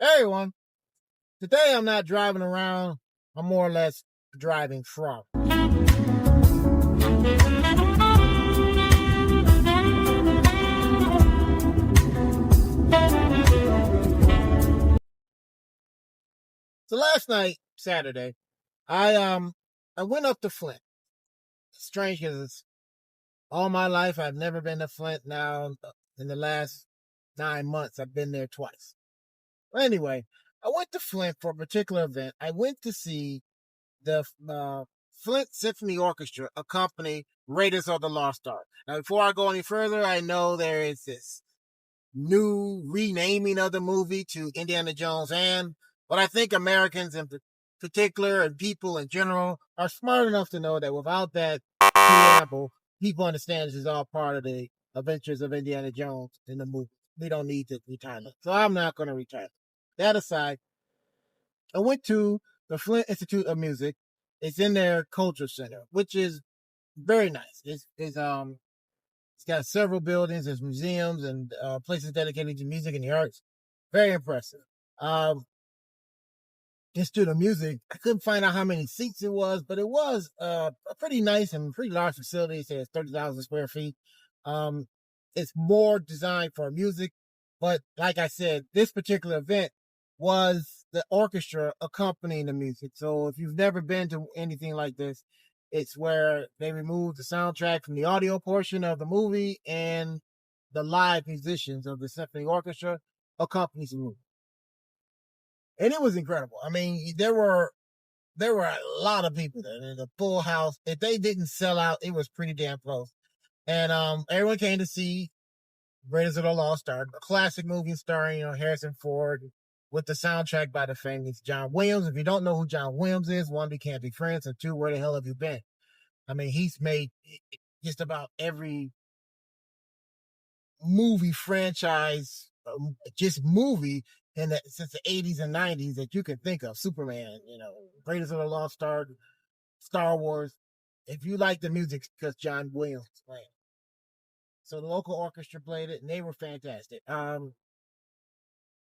Hey everyone, today I'm not driving around, I'm more or less driving from. So last night, Saturday, I went up to Flint. It's strange because all my life I've never been to Flint. Now in the last 9 months I've been there twice. Well, anyway, I went to Flint for a particular event. I went to see the Flint Symphony Orchestra accompany Raiders of the Lost Ark. Now, before I go any further, I know there is this new renaming of the movie to Indiana Jones but I think Americans in particular and people in general are smart enough to know that without that preamble, people understand this is all part of the adventures of Indiana Jones in the movie. We don't need to retire it. So I'm not going to retire it. That aside, I went to the Flint Institute of Music. It's in their culture center, which is very nice. It's got several buildings, there's museums and places dedicated to music and the arts. Very impressive. Institute of Music, I couldn't find out how many seats it was, but it was a pretty nice and pretty large facility. It says 30,000 square feet. It's more designed for music, but like I said, this particular event was the orchestra accompanying the music. So if you've never been to anything like this, it's where they remove the soundtrack from the audio portion of the movie and the live musicians of the symphony orchestra accompanies the movie. And it was incredible. I mean, there were a lot of people there in the full house. If they didn't sell out, it was pretty damn close. And everyone came to see Raiders of the Lost Ark, a classic movie starring Harrison Ford, with the soundtrack by the famous John Williams. If you don't know who John Williams is, one, we can't be friends, and two, where the hell have you been? I mean, he's made just about every movie franchise, just movie since the 80s and 90s that you can think of. Superman, Raiders of the Lost Ark, Star Wars. If you like the music, because John Williams is playing. So the local orchestra played it, and they were fantastic.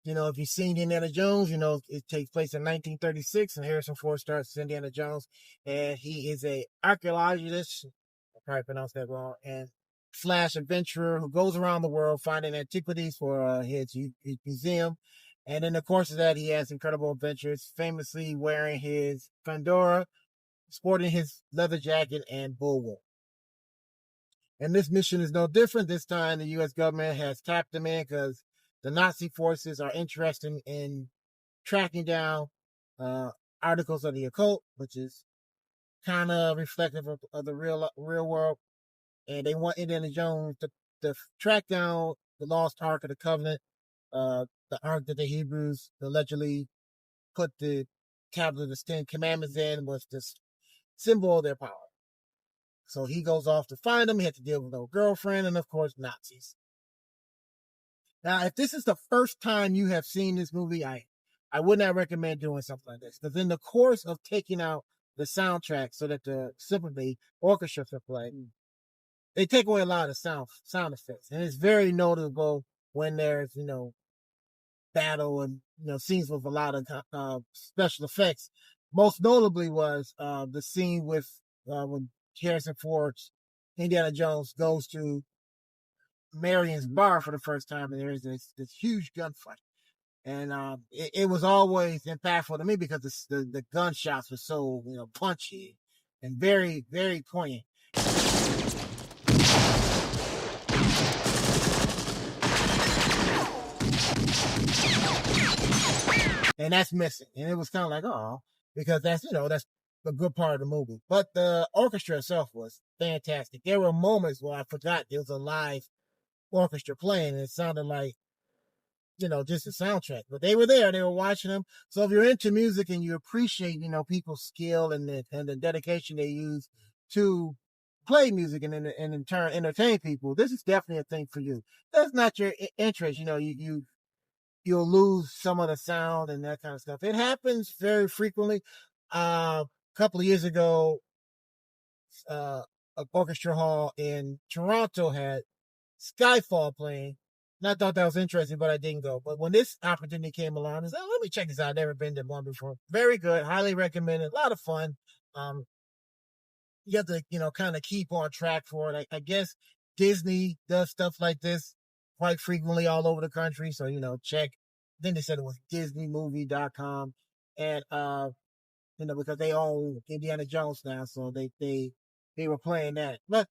If you've seen Indiana Jones, it takes place in 1936, and Harrison Ford starts Indiana Jones, and he is a archaeologist, I probably pronounced that wrong, and / adventurer who goes around the world finding antiquities for his museum. And in the course of that, he has incredible adventures, famously wearing his fedora, sporting his leather jacket, and bullwhip. And this mission is no different. This time, the U.S. government has tapped him in because the Nazi forces are interested in tracking down articles of the occult, which is kind of reflective of the real world. And they want Indiana Jones to track down the lost Ark of the Covenant, the Ark that the Hebrews allegedly put the tablet of the 10 commandments in, was this symbol of their power. So he goes off to find them. He had to deal with no girlfriend and, of course, Nazis. Now, if this is the first time you have seen this movie, I would not recommend doing something like this. Because in the course of taking out the soundtrack so that the symphony orchestra can play, they take away a lot of sound effects. And it's very notable when there's, battle and, scenes with a lot of special effects. Most notably was the scene with when Harrison Ford's Indiana Jones goes to Marion's bar for the first time, and there's this huge gunfight. And it was always impactful to me because the gunshots were so, punchy and very, very poignant. And that's missing. And it was kind of like, oh, because that's a good part of the movie. But the orchestra itself was fantastic. There were moments where I forgot there was a live orchestra playing, and it sounded like, just a soundtrack. But they were there. They were watching them. So if you're into music and you appreciate, people's skill and the dedication they use to play music and in turn entertain people, this is definitely a thing for you. That's not your interest. You'll lose some of the sound and that kind of stuff. It happens very frequently. A couple of years ago, an orchestra hall in Toronto had Skyfall playing. And I thought that was interesting, but I didn't go. But when this opportunity came along, I said, oh, let me check this out. I've never been to one before. Very good. Highly recommended. A lot of fun. Um, you have to, kind of keep on track for it. I guess Disney does stuff like this quite frequently all over the country. So, check. Then they said it was DisneyMovie.com. And, because they own Indiana Jones now. So they were playing that. But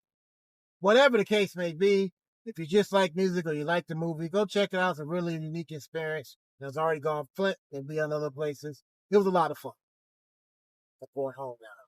whatever the case may be, if you just like music or you like the movie, go check it out. It's a really unique experience. It's already gone Flint and be on other places. It was a lot of fun. I'm going home now.